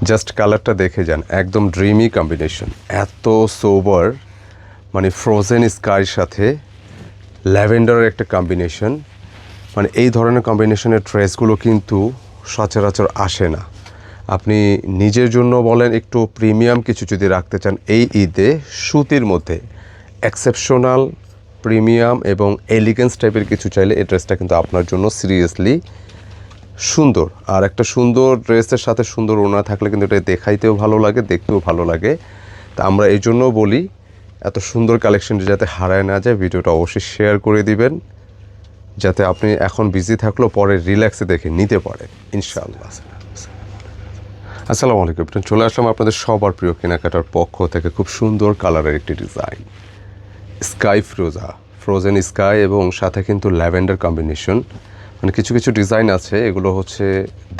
Just কালারটা দেখে যান, একদম ড্রিমি কম্বিনেশন, এত সোবার, মানে ফ্রোজেন স্কাইয়ের সাথে ল্যাভেন্ডারের একটা কম্বিনেশন। মানে এই ধরনের কম্বিনেশনের ড্রেসগুলো কিন্তু সচরাচর আসে না। আপনি নিজের জন্য বলেন, একটু প্রিমিয়াম কিছু যদি রাখতে চান এই ঈদে, সুতির মধ্যে এক্সেপশনাল প্রিমিয়াম এবং এলিগেন্স টাইপের কিছু চাইলে এই ড্রেসটা কিন্তু আপনার জন্য সিরিয়াসলি সুন্দর। আর একটা সুন্দর ড্রেসের সাথে সুন্দর ওড়না থাকলে কিন্তু এটা দেখাইতেও ভালো লাগে, দেখতেও ভালো লাগে। তা আমরা এই জন্য বলি, এত সুন্দর কালেকশনটি যাতে হারায় না যায়, ভিডিওটা অবশ্যই শেয়ার করে দিবেন, যাতে আপনি এখন বিজি থাকলেও পরে রিল্যাক্সে দেখে নিতে পারেন ইনশাআল্লাহ। আসসালামু আলাইকুম। চলে আসলাম আপনাদের সবার প্রিয় কেনাকাটার পক্ষ থেকে খুব সুন্দর কালারের একটি ডিজাইন, স্কাই ফ্রোজেন স্কাই এবং সাথে কিন্তু ল্যাভেন্ডার কম্বিনেশন। মানে কিছু কিছু ডিজাইন আছে, এগুলো হচ্ছে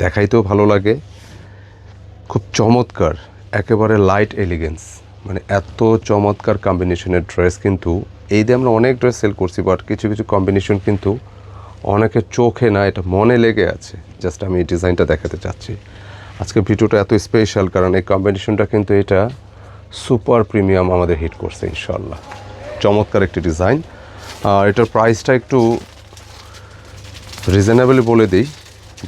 দেখাইতেও ভালো লাগে, খুব চমৎকার, একেবারে লাইট এলিগেন্স। মানে এত চমৎকার কম্বিনেশনের ড্রেস কিন্তু এই দিয়ে আমরা অনেক ড্রেস সেল করছি, বাট কিছু কিছু কম্বিনেশন কিন্তু অনেকের চোখে না, এটা মনে লেগে আছে। জাস্ট আমি এই ডিজাইনটা দেখাতে চাচ্ছি। আজকে ভিডিওটা এত স্পেশাল কারণ এই কম্বিনেশনটা কিন্তু এটা সুপার প্রিমিয়াম আমাদের হিট করছে ইনশাল্লাহ। চমৎকার একটি ডিজাইন। আর এটার প্রাইসটা একটু রিজনেবলি বলে দিই,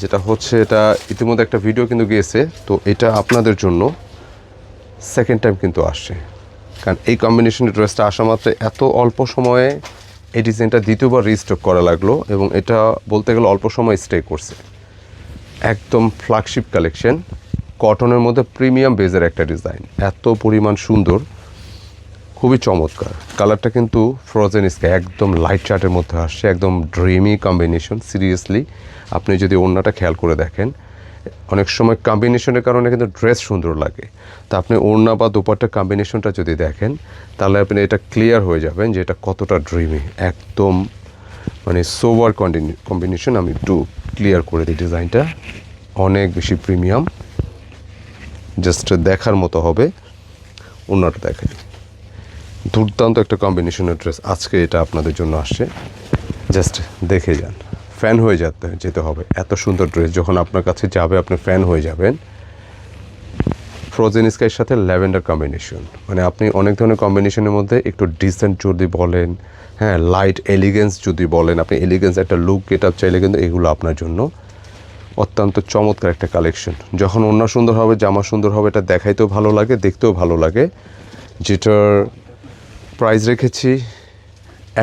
যেটা হচ্ছে এটা ইতিমধ্যে একটা ভিডিও কিন্তু গিয়েছে, তো এটা আপনাদের জন্য সেকেন্ড টাইম কিন্তু আসছে। কারণ এই কম্বিনেশনের ড্রেসটা আসা মাত্র এত অল্প সময়ে এই ডিজাইনটা দ্বিতীয়বার রিস্টক করা লাগলো, এবং এটা বলতে গেলে অল্প সময় স্টে করছে। একদম ফ্ল্যাগশিপ কালেকশন, কটনের মধ্যে প্রিমিয়াম বেজের একটা ডিজাইন, এত পরিমাণ সুন্দর, খুবই চমৎকার। কালারটা কিন্তু ফ্রোজেন স্কাই, একদম লাইট চার্টের মধ্যে আসছে, একদম ড্রিমি কম্বিনেশন। সিরিয়াসলি আপনি যদি ওড়নাটা খেয়াল করে দেখেন, অনেক সময় কম্বিনেশনের কারণে কিন্তু ড্রেস সুন্দর লাগে। তা আপনি ওড়না বা দোপাট্টার কম্বিনেশনটা যদি দেখেন, তাহলে আপনি এটা ক্লিয়ার হয়ে যাবেন যে এটা কতটা ড্রিমি, একদম মানে সোভার কম্বিনেশন। আমি একটু ক্লিয়ার করে দিই, ডিজাইনটা অনেক বেশি প্রিমিয়াম, জাস্ট দেখার মতো হবে। ওড়নাটা দেখেন, দুর্দান্ত একটা কম্বিনেশনের ড্রেস আজকে এটা আপনাদের জন্য আসছে। জাস্ট দেখে যান, ফ্যান হয়ে যেতে হবে। এত সুন্দর ড্রেস যখন আপনার কাছে যাবে আপনি ফ্যান হয়ে যাবেন। ফ্রোজেন স্কাইয়ের সাথে ল্যাভেন্ডার কম্বিনেশন, মানে আপনি অনেক ধরনের কম্বিনেশনের মধ্যে একটু ডিসেন্ট যদি বলেন, হ্যাঁ লাইট এলিগেন্স যদি বলেন, আপনি এলিগেন্স একটা লুক গেট আপ চাইলে কিন্তু এগুলো আপনার জন্য অত্যন্ত চমৎকার একটা কালেকশন। যখন ওড়না সুন্দর হবে, জামা সুন্দর হবে, এটা দেখাইতেও ভালো লাগে, দেখতেও ভালো লাগে। যেটার প্রাইস রেখেছি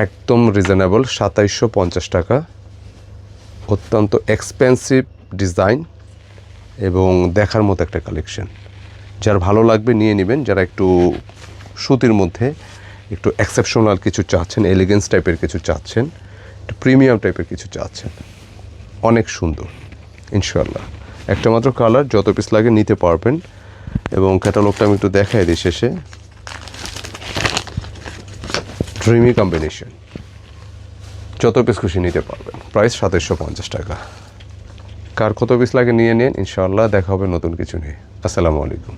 একদম রিজনেবল ২৭৫০ টাকা। অত্যন্ত এক্সপেন্সিভ ডিজাইন এবং দেখার মতো একটা কালেকশন। যার ভালো লাগবে নিয়ে নেবেন, যারা একটু সুতির মধ্যে একটু এক্সেপশনাল কিছু চাচ্ছেন, এলিগেন্স টাইপের কিছু চাচ্ছেন, একটু প্রিমিয়াম টাইপের কিছু চাচ্ছেন, অনেক সুন্দর ইনশাল্লাহ। একটা মাত্র কালার, যত পিস লাগে নিতে পারবেন। এবং ক্যাটালগটা আমি একটু দেখাই দিই শেষে। ড্রিমি কম্বিনেশন, যত পিস খুশি নিতে পারবেন। প্রাইস ২৭৫০ টাকা। কার কত পিস লাগে নিয়ে নিন ইনশাআল্লাহ। দেখা হবে নতুন কিছু নিয়ে। আসসালামু আলাইকুম।